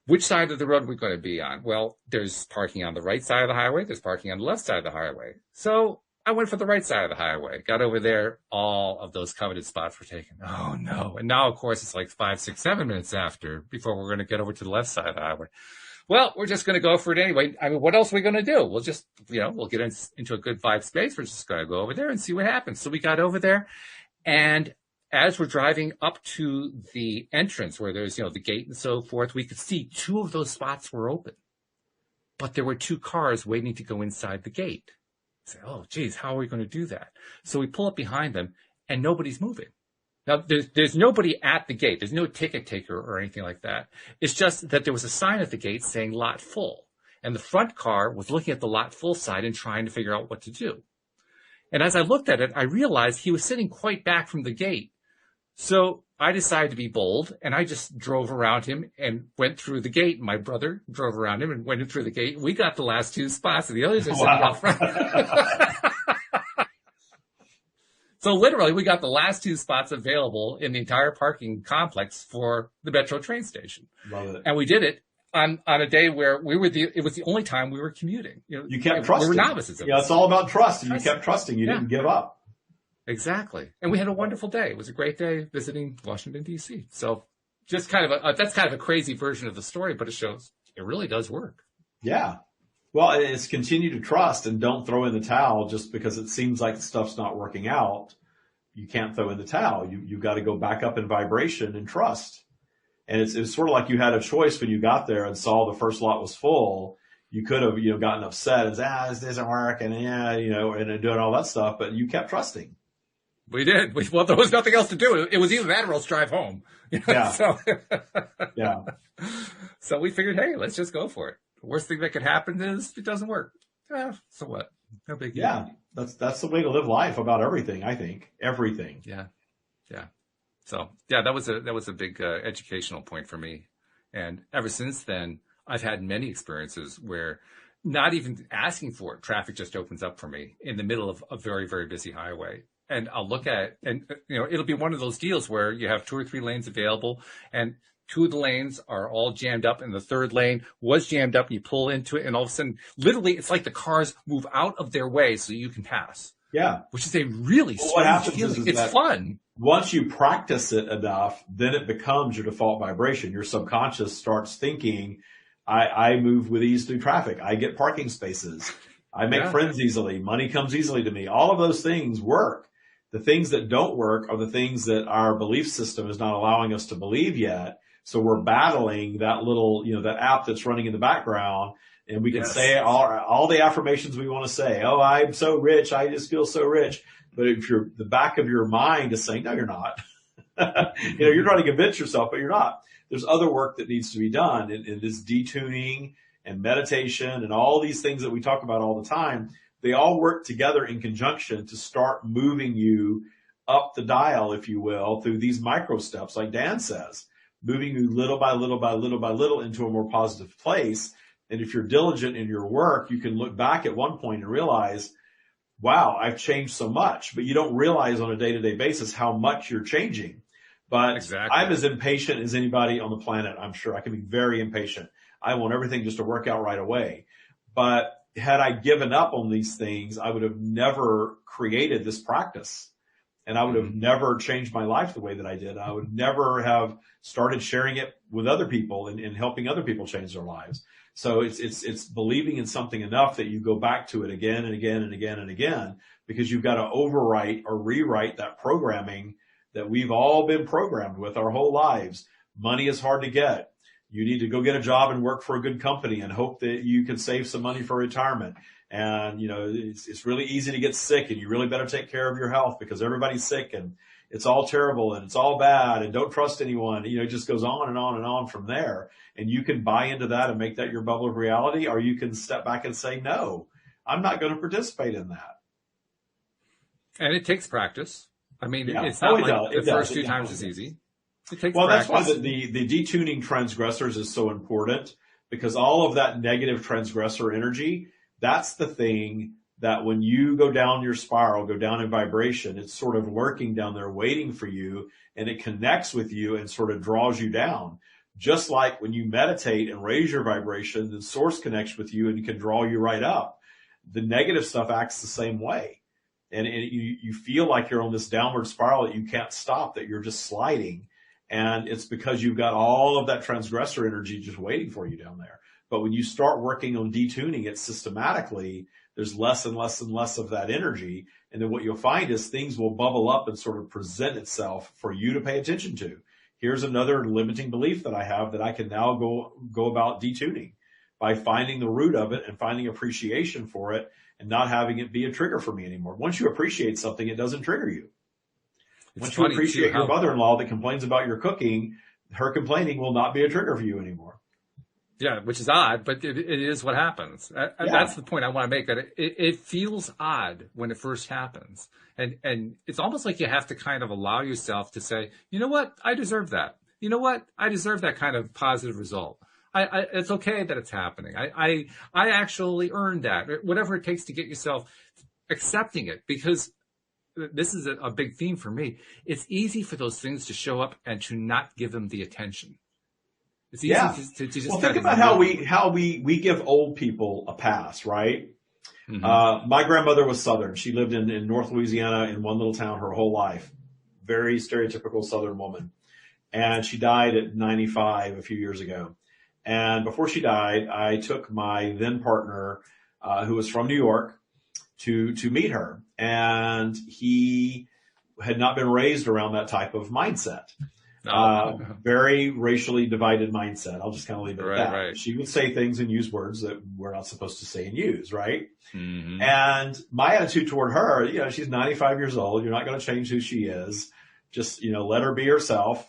which side of the road are we going to be on? Well, there's parking on the right side of the highway. There's parking on the left side of the highway. So I went for the right side of the highway, got over there. All of those coveted spots were taken. Oh no. And now, of course, it's like 5, 6, 7 minutes after before we're going to get over to the left side of the highway. Well, we're just going to go for it anyway. I mean, what else are we going to do? We'll just, we'll get into a good 5 space. We're just going to go over there and see what happens. So we got over there, and as we're driving up to the entrance where there's, the gate and so forth, we could see 2 of those spots were open, but there were 2 cars waiting to go inside the gate. Say, oh, geez, how are we going to do that? So we pull up behind them, and nobody's moving. Now, there's nobody at the gate. There's no ticket taker or anything like that. It's just that there was a sign at the gate saying lot full. And the front car was looking at the lot full side and trying to figure out what to do. And as I looked at it, I realized he was sitting quite back from the gate. So I decided to be bold, and I just drove around him and went through the gate. My brother drove around him and went through the gate. We got the last 2 spots, and the others are sitting out front. So literally, we got the last 2 spots available in the entire parking complex for the Metro train station. Love it. And we did it on a day where it was the only time we were commuting. You kept trusting. We were novices. It's all about trust. You kept trusting. You didn't give up. Exactly. And we had a wonderful day. It was a great day visiting Washington, D.C. So just that's kind of a crazy version of the story, but it shows it really does work. Yeah. Well, it's continue to trust and don't throw in the towel just because it seems like the stuff's not working out. You can't throw in the towel. You've got to go back up in vibration and trust. And it's sort of like you had a choice when you got there and saw the first lot was full. You could have, gotten upset and said, this doesn't work and and doing all that stuff, but you kept trusting. We did. Well, there was nothing else to do. It was either that or else drive home. Yeah. So, yeah. So we figured, hey, let's just go for it. The worst thing that could happen is it doesn't work. So what? No big deal. Yeah. That's the way to live life about everything, I think. Everything. Yeah. Yeah. So that was a big educational point for me. And ever since then, I've had many experiences where not even asking for it, traffic just opens up for me in the middle of a very, very busy highway. And I'll look at it and, it'll be one of those deals where you have 2 or 3 lanes available and 2 of the lanes are all jammed up and the 3rd lane was jammed up and you pull into it and all of a sudden, literally, it's like the cars move out of their way so you can pass. Yeah. Which is a really strange feeling. It's fun. Once you practice it enough, then it becomes your default vibration. Your subconscious starts thinking, I move with ease through traffic. I get parking spaces. I make friends easily. Money comes easily to me. All of those things work. The things that don't work are the things that our belief system is not allowing us to believe yet. So we're battling that little, that app that's running in the background, and we can say all the affirmations we want to say. Oh, I'm so rich. I just feel so rich. But if the back of your mind is saying, no, you're not, you're trying to convince yourself, but you're not. There's other work that needs to be done in this detuning and meditation and all these things that we talk about all the time. They all work together in conjunction to start moving you up the dial, if you will, through these micro steps, like Dan says, moving you little by little by little by little into a more positive place. And if you're diligent in your work, you can look back at one point and realize, wow, I've changed so much, but you don't realize on a day-to-day basis how much you're changing. But exactly. I'm as impatient as anybody on the planet. I'm sure I can be very impatient. I want everything just to work out right away. But had I given up on these things, I would have never created this practice. And I would have never changed my life the way that I did. I would never have started sharing it with other people and helping other people change their lives. So it's believing in something enough that you go back to it again and again and again and again, because you've got to overwrite or rewrite that programming that we've all been programmed with our whole lives. Money is hard to get. You need to go get a job and work for a good company and hope that you can save some money for retirement. And, it's really easy to get sick, and you really better take care of your health because everybody's sick and it's all terrible and it's all bad and don't trust anyone. It just goes on and on and on from there. And you can buy into that and make that your bubble of reality, or you can step back and say, no, I'm not going to participate in that. And it takes practice. I mean, it's not like the first 2 times is easy. It takes practice. That's why the detuning transgressors is so important, because all of that negative transgressor energy, that's the thing that when you go down your spiral, go down in vibration, it's sort of lurking down there waiting for you, and it connects with you and sort of draws you down. Just like when you meditate and raise your vibration, the source connects with you and can draw you right up. The negative stuff acts the same way. And you feel like you're on this downward spiral that you can't stop, that you're just sliding. And it's because you've got all of that transgressor energy just waiting for you down there. But when you start working on detuning it systematically, there's less and less and less of that energy. And then what you'll find is things will bubble up and sort of present itself for you to pay attention to. Here's another limiting belief that I have that I can now go about detuning by finding the root of it and finding appreciation for it and not having it be a trigger for me anymore. Once you appreciate something, it doesn't trigger you. Once you appreciate your mother-in-law that complains about your cooking, her complaining will not be a trigger for you anymore. Yeah, which is odd, but it is what happens. That's the point I want to make, that it feels odd when it first happens. And it's almost like you have to kind of allow yourself to say, you know what? I deserve that. You know what? I deserve that kind of positive result. It's okay that it's happening. I actually earned that. Whatever it takes to get yourself accepting it, because this is a big theme for me. It's easy for those things to show up and to not give them the attention. It's easy to just. Well, think about how we give old people a pass, right? Mm-hmm. My grandmother was Southern. She lived in North Louisiana in one little town her whole life. Very stereotypical Southern woman. And she died at 95 a few years ago. And before she died, I took my then partner, who was from New York, to meet her. And he had not been raised around that type of mindset. Very racially divided mindset. I'll just kind of leave it at that. Right. She would say things and use words that we're not supposed to say and use, right? Mm-hmm. And my attitude toward her, she's 95 years old. You're not going to change who she is. Just, let her be herself.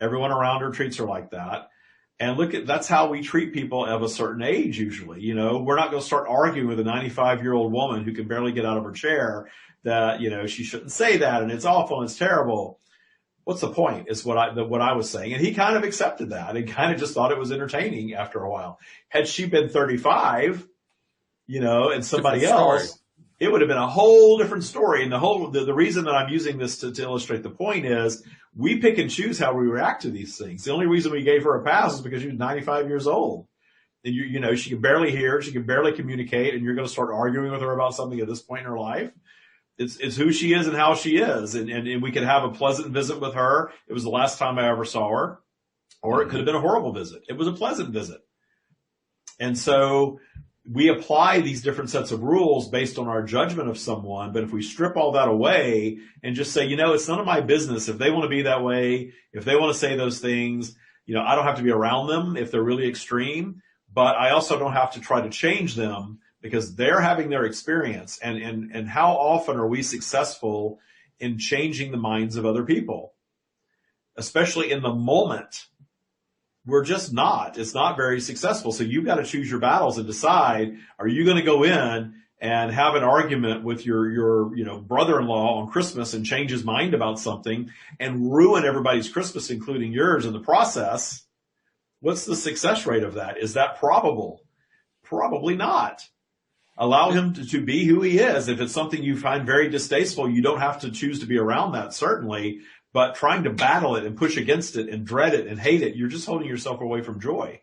Everyone around her treats her like that. And that's how we treat people of a certain age usually. We're not going to start arguing with a 95-year-old woman who can barely get out of her chair that, she shouldn't say that and it's awful and it's terrible. What's the point is what I was saying. And he kind of accepted that and kind of just thought it was entertaining after a while. Had she been 35, and somebody else, it would have been a whole different story. And the reason that I'm using this to illustrate the point is we pick and choose how we react to these things. The only reason we gave her a pass is because she was 95 years old. And she can barely hear, she can barely communicate, and you're going to start arguing with her about something at this point in her life. It's who she is and how she is. And we could have a pleasant visit with her. It was the last time I ever saw her. Or it could have been a horrible visit. It was a pleasant visit. And so we apply these different sets of rules based on our judgment of someone. But if we strip all that away and just say, it's none of my business. If they want to be that way, if they want to say those things, I don't have to be around them if they're really extreme. But I also don't have to try to change them, because they're having their experience. And how often are we successful in changing the minds of other people? Especially in the moment. We're just not. It's not very successful. So you've got to choose your battles and decide, are you going to go in and have an argument with your brother-in-law on Christmas and change his mind about something and ruin everybody's Christmas, including yours, in the process? What's the success rate of that? Is that probable? Probably not. Allow him to be who he is. If it's something you find very distasteful, you don't have to choose to be around that, certainly. But trying to battle it and push against it and dread it and hate it, you're just holding yourself away from joy.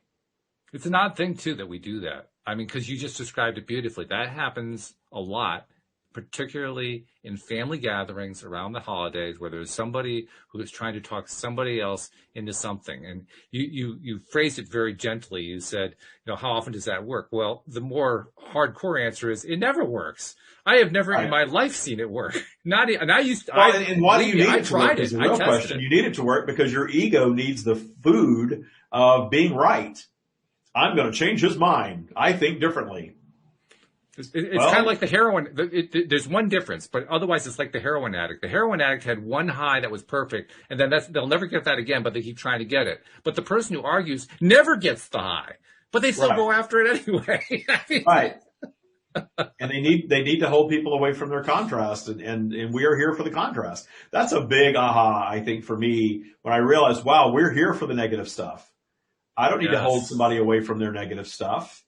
It's an odd thing, too, that we do that. I mean, because you just described it beautifully. That happens a lot, particularly in family gatherings around the holidays, where there's somebody who is trying to talk somebody else into something. And you phrased it very gently. You said, how often does that work? Well, the more hardcore answer is it never works. I have never in my life seen it work. And why do you need it to work is the real question. You need it to work because your ego needs the food of being right. I'm going to change his mind. I think differently. It's kind of like the heroin. There's one difference, but otherwise it's like the heroin addict. The heroin addict had one high that was perfect, and then they'll never get that again, but they keep trying to get it. But the person who argues never gets the high, but they still go after it anyway. Right. And they need to hold people away from their contrast, and we are here for the contrast. That's a big aha, I think, for me, when I realized, wow, we're here for the negative stuff. I don't need to hold somebody away from their negative stuff.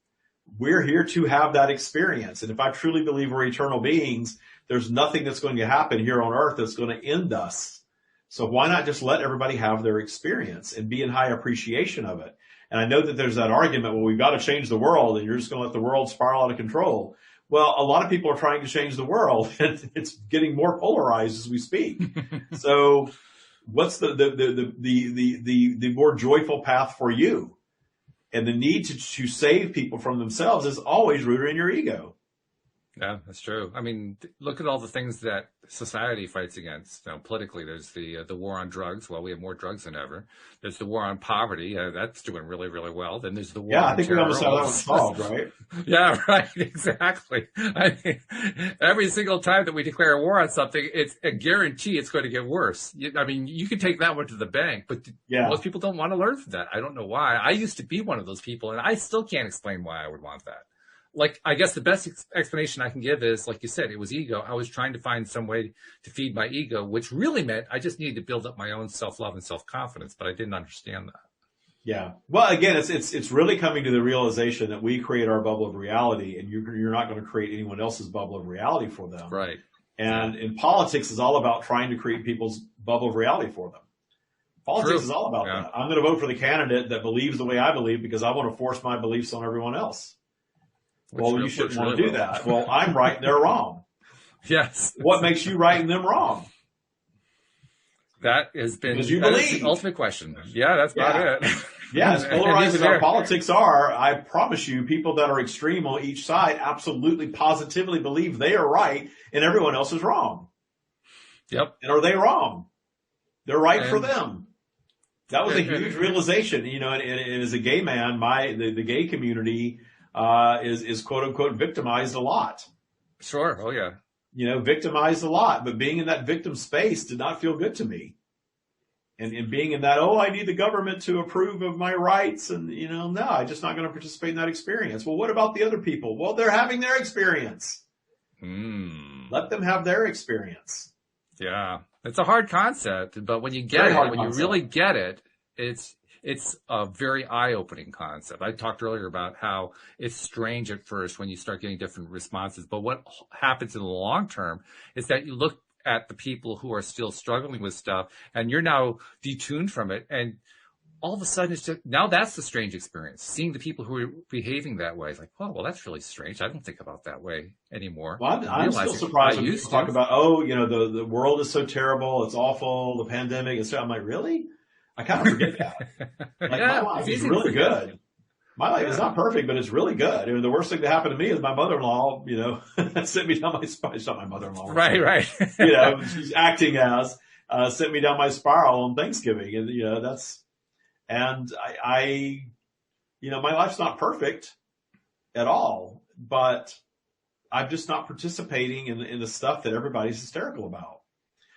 We're here to have that experience. And if I truly believe we're eternal beings, there's nothing that's going to happen here on earth that's going to end us. So why not just let everybody have their experience and be in high appreciation of it? And I know that there's that argument, well, we've got to change the world and you're just going to let the world spiral out of control. Well, a lot of people are trying to change the world, and it's getting more polarized as we speak. So what's the more joyful path for you? And the need to save people from themselves is always rooted in your ego. Yeah, that's true. I mean, look at all the things that society fights against. Politically, there's the war on drugs. Well, we have more drugs than ever. There's the war on poverty. That's doing really, really well. Then there's the war on I think terror. we almost have that one solved, right? Yeah, right. Exactly. I mean, every single time that we declare a war on something, it's a guarantee it's going to get worse. I mean, you can take that one to the bank, but most people don't want to learn from that. I don't know why. I used to be one of those people, and I still can't explain why I would want that. Like, I guess the best explanation I can give is, like you said, it was ego. I was trying to find some way to feed my ego, which really meant I just needed to build up my own self-love and self-confidence, but I didn't understand that. Yeah. Well, again, it's really coming to the realization that we create our bubble of reality, and you're not going to create anyone else's bubble of reality for them. Right. And in politics is all about trying to create people's bubble of reality for them. Politics is all about that. I'm going to vote for the candidate that believes the way I believe because I want to force my beliefs on everyone else. Well, you shouldn't want to do that. Well, I'm right, they're wrong. Yes. What makes you right and them wrong? That has been the ultimate question. Yeah, that's about it. Yeah, as polarized as our politics are, I promise you, people that are extreme on each side absolutely, positively believe they are right and everyone else is wrong. Yep. And are they wrong? They're right for them. That was a huge realization, you know, and as a gay man, the gay community is quote unquote victimized a lot. Sure. Oh yeah. You know, victimized a lot, but being in that victim space did not feel good to me. And being in that, I need the government to approve of my rights. And, you know, no, I'm just not going to participate in that experience. Well, what about the other people? Well, they're having their experience. Let them have their experience. Yeah. It's a hard concept, but when you get it, when you really get it, it's a very eye-opening concept. I talked earlier about how it's strange at first when you start getting different responses. But what happens in the long term is that you look at the people who are still struggling with stuff and you're now detuned from it. And all of a sudden it's just, now that's the strange experience. Seeing the people who are behaving that way. It's like, oh, well, that's really strange. I don't think about that way anymore. Well, I'm still surprised when people talk about, the world is so terrible. It's awful. The pandemic. And so I'm like, really? I kind of forget that. Like, my life is really good. My life is not perfect, but it's really good. I mean, the worst thing that happened to me is my mother-in-law, you know, sent me down my spiral. It's not my mother-in-law. Right. You know, she's acting as, sent me down my spiral on Thanksgiving. And, you know, you know, my life's not perfect at all, but I'm just not participating in the stuff that everybody's hysterical about.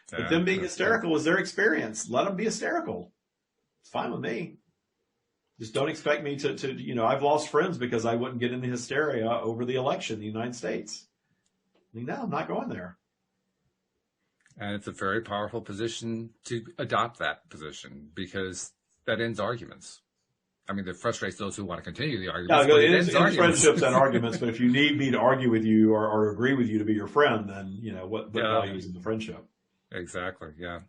But them being hysterical is their experience. Let them be hysterical. It's fine with me. Just don't expect me to, you know, I've lost friends because I wouldn't get into hysteria over the election in the United States. I mean, no, I'm not going there. And it's a very powerful position to adopt that position because that ends arguments. I mean, it frustrates those who want to continue the arguments. No, it ends friendships and arguments, but if you need me to argue with you or agree with you to be your friend, then, you know, what value is in the friendship? Exactly. Yeah.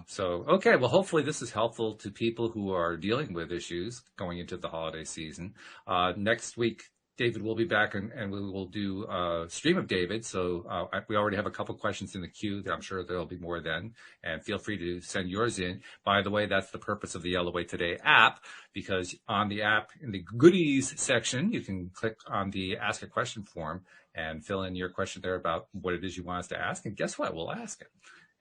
So, okay. Well, hopefully this is helpful to people who are dealing with issues going into the holiday season. Next week, David will be back and we will do a stream of David. So we already have a couple questions in the queue. I'm sure there'll be more then. And feel free to send yours in. By the way, that's the purpose of the LOA Today app, because on the app, in the goodies section, you can click on the Ask a Question form and fill in your question there about what it is you want us to ask. And guess what? We'll ask it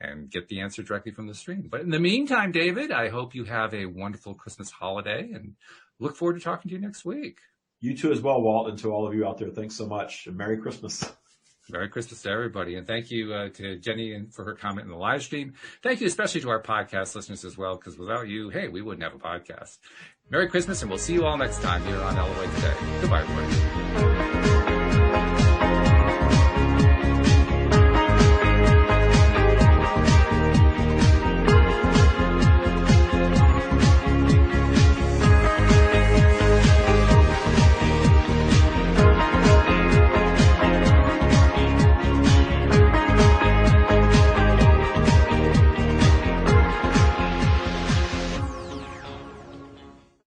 and get the answer directly from the stream. But in the meantime, David, I hope you have a wonderful Christmas holiday and look forward to talking to you next week. You too as well, Walt, and to all of you out there, thanks so much. And Merry Christmas. Merry Christmas to everybody. And thank you to Jenny for her comment in the live stream. Thank you especially to our podcast listeners as well, because without you, hey, we wouldn't have a podcast. Merry Christmas, and we'll see you all next time here on LOA Today. Goodbye, everybody.